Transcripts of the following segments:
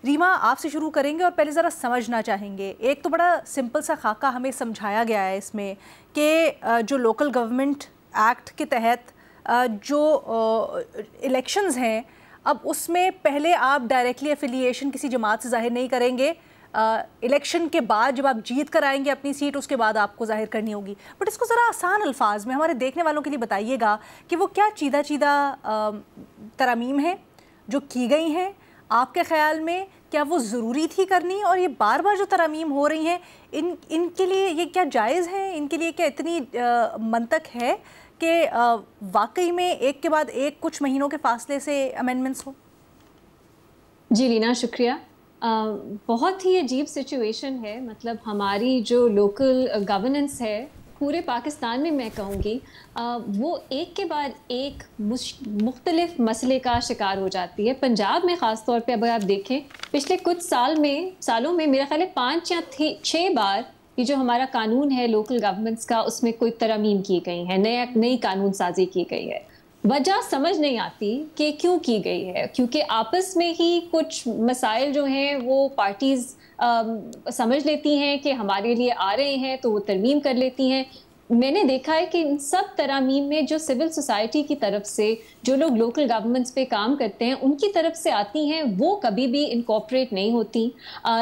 ریما آپ سے شروع کریں گے اور پہلے ذرا سمجھنا چاہیں گے. ایک تو بڑا سمپل سا خاکہ ہمیں سمجھایا گیا ہے اس میں کہ جو لوکل گورنمنٹ ایکٹ کے تحت جو الیکشنز ہیں اب اس میں پہلے آپ ڈائریکٹلی افیلیشن کسی جماعت سے ظاہر نہیں کریں گے, الیکشن کے بعد جب آپ جیت کر آئیں گے اپنی سیٹ اس کے بعد آپ کو ظاہر کرنی ہوگی. بٹ اس کو ذرا آسان الفاظ میں ہمارے دیکھنے والوں کے لیے بتائیے گا کہ وہ کیا چیدہ ترامیم ہیں جو کی گئی ہیں, آپ کے خیال میں کیا وہ ضروری تھی کرنی, اور یہ بار بار جو ترامیم ہو رہی ہیں ان کے لیے یہ کیا جائز ہیں, ان کے لیے کیا اتنی منطق ہے کہ واقعی میں ایک کے بعد ایک کچھ مہینوں کے فاصلے سے امینڈمنٹس ہو؟ جی لینا شکریہ. بہت ہی عجیب سچویشن ہے. مطلب ہماری جو لوکل گورننس ہے پورے پاکستان میں کہوں گی وہ ایک کے بعد ایک مختلف مسئلے کا شکار ہو جاتی ہے. پنجاب میں خاص طور پہ اگر آپ دیکھیں پچھلے کچھ سالوں میں میرا خیال ہے 5 یا 6 بار یہ جو ہمارا قانون ہے لوکل گورنمنٹس کا اس میں کوئی ترامیم کی گئی ہے, نئی قانون سازی کی گئی ہے. وجہ سمجھ نہیں آتی کہ کیوں کی گئی ہے, کیونکہ آپس میں ہی کچھ مسائل جو ہیں وہ پارٹیز سمجھ لیتی ہیں کہ ہمارے لیے آ رہے ہیں تو وہ ترمیم کر لیتی ہیں. میں نے دیکھا ہے کہ ان سب ترامیم میں جو سول سوسائٹی کی طرف سے جو لوگ لوکل گورنمنٹس پہ کام کرتے ہیں ان کی طرف سے آتی ہیں وہ کبھی بھی انکارپوریٹ نہیں ہوتی,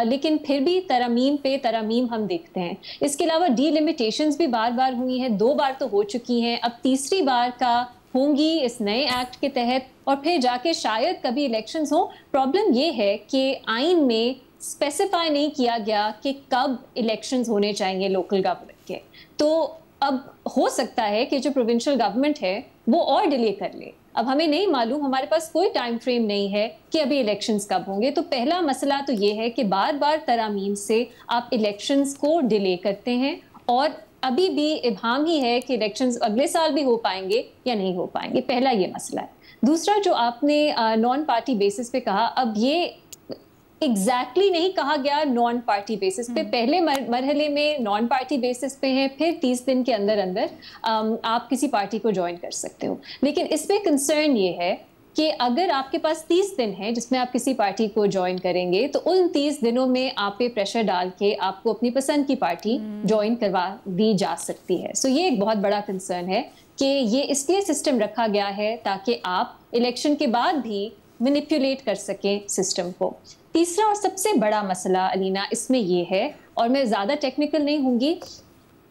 لیکن پھر بھی ترامیم پہ ترامیم ہم دیکھتے ہیں. اس کے علاوہ ڈی لمیٹیشنز بھی بار بار ہوئی ہیں, 2 بار تو ہو چکی ہیں, اب تیسری بار کا ہوں گی اس نئے ایکٹ کے تحت, اور پھر جا کے شاید کبھی الیکشنز ہوں. پرابلم یہ ہے کہ آئین میں اسپیسیفائی نہیں کیا گیا کہ کب الیکشنز ہونے چاہیے لوکل گورنمنٹ کے. تو اب ہو سکتا ہے کہ جو پروونشل گورنمنٹ ہے وہ اور ڈیلے کر لے. اب ہمیں نہیں معلوم, ہمارے پاس کوئی ٹائم فریم نہیں ہے کہ ابھی الیکشنز کب ہوں گے. تو پہلا مسئلہ تو یہ ہے کہ بار بار ترامیم سے آپ الیکشنز کو ڈیلے کرتے ہیں, اور ابھی بھی ابہام ہی ہے کہ الیکشنز اگلے سال بھی ہو پائیں گے یا نہیں ہو پائیں گے. پہلا یہ مسئلہ ہے. دوسرا جو آپ نے نان پارٹی بیسس پہ کہا, اب یہ ایگزیکٹلی نہیں کہا گیا نان پارٹی بیسس پہ. پہلے مرحلے میں نان پارٹی بیسس پہ ہے, پھر 30 دن کے اندر آپ کسی پارٹی کو جوائن کر سکتے ہو. لیکن اس پہ کنسرن یہ ہے کہ اگر آپ کے پاس 30 دن ہے جس میں آپ کسی پارٹی کو جوائن کریں گے تو ان 30 دنوں میں آپ پہ پریشر ڈال کے آپ کو اپنی پسند کی پارٹی جوائن کروا دی جا سکتی ہے. سو یہ ایک بہت بڑا کنسرن ہے کہ یہ اس لیے سسٹم رکھا گیا ہے تاکہ آپ الیکشن کے بعد بھی مینیپولیٹ کر سکیں سسٹم کو. تیسرا اور سب سے بڑا مسئلہ علینا اس میں یہ ہے, اور میں زیادہ ٹیکنیکل نہیں ہوں گی,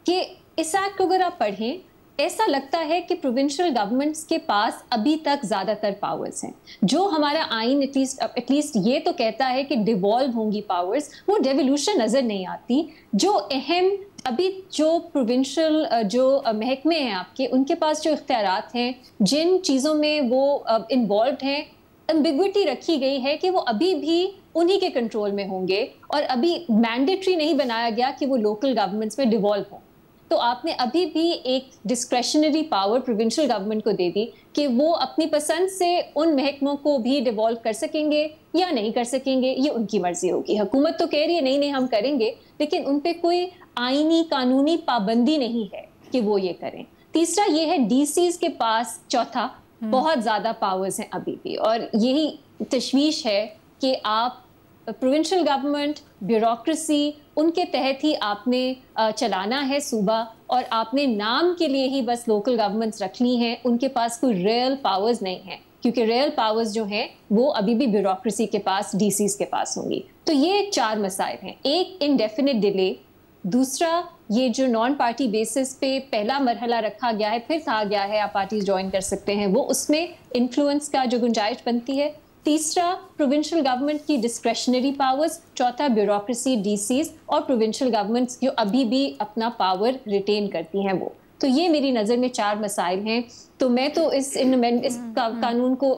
کہ اس ایکٹ کو اگر آپ پڑھیں ایسا لگتا ہے کہ پروونشل گورنمنٹس کے پاس ابھی تک زیادہ تر پاورز ہیں. جو ہمارا آئین ایٹ لیسٹ یہ تو کہتا ہے کہ ڈیوالو ہوں گی پاورز, وہ ڈیولیوشن نظر نہیں آتی. جو اہم ابھی جو پروونشل جو محکمے ہیں آپ کے, ان کے پاس جو اختیارات ہیں, جن چیزوں میں وہ انوالوڈ ہیں, ایمبیگوٹی رکھی گئی ہے کہ وہ ابھی بھی انہی کے کنٹرول میں ہوں گے, اور ابھی مینڈیٹری نہیں بنایا گیا کہ وہ لوکل گورنمنٹس میں ڈیوالو ہوں. تو آپ نے ابھی بھی ایک ڈسکریشنری پاور پروونشل گورنمنٹ کو دے دی کہ وہ اپنی پسند سے ان محکموں کو بھی ڈیوالو کر سکیں گے یا نہیں کر سکیں گے, یہ ان کی مرضی ہوگی. حکومت تو کہہ رہی ہے نہیں ہم کریں گے, لیکن ان پہ کوئی آئینی قانونی پابندی نہیں ہے کہ وہ یہ کریں. تیسرا یہ ہے ڈی سیز کے پاس, چوتھا بہت زیادہ پاورز ہیں ابھی بھی, اور یہی تشویش ہے کہ آپ پروونشل گورنمنٹ بیوروکریسی ان کے تحت ہی آپ نے چلانا ہے صوبہ, اور آپ نے نام کے لیے ہی بس لوکل گورنمنٹس رکھ لی ہیں. ان کے پاس کوئی ریئل پاورز نہیں ہیں, کیونکہ ریئل پاورز جو ہیں وہ ابھی بھی بیوروکریسی کے پاس, ڈی سیز کے پاس ہوں گی. تو یہ 4 مسائل ہیں. ایک انڈیفینٹ ڈیلے, دوسرا یہ جو نان پارٹی بیسس پہ پہلا مرحلہ رکھا گیا ہے, پھر کہا گیا ہے آپ پارٹیز جوائن کر سکتے ہیں, وہ اس میں انفلوئنس کا جو گنجائش بنتی ہے. تیسرا پروونشل گورنمنٹ کی ڈسکریشنری پاورز, چوتھا بیوروکریسی, ڈی سیز, اور پروونشل گورنمنٹس جو ابھی بھی اپنا پاور ریٹین کرتی ہیں وہ. تو یہ میری نظر میں 4 مسائل ہیں. تو میں تو اس قانون کو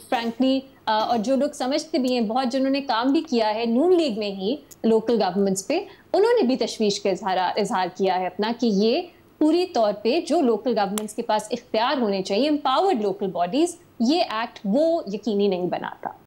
فرینکلی, اور جو لوگ سمجھتے بھی ہیں, بہت جنہوں نے کام بھی کیا ہے نون لیگ میں ہی لوکل گورنمنٹس پہ, انہوں نے بھی تشویش کا اظہار کیا ہے اپنا کہ یہ پوری طور پہ جو لوکل گورنمنٹس کے پاس اختیار ہونے چاہیے, امپاورڈ لوکل باڈیز, یہ ایکٹ وہ یقینی نہیں بناتا.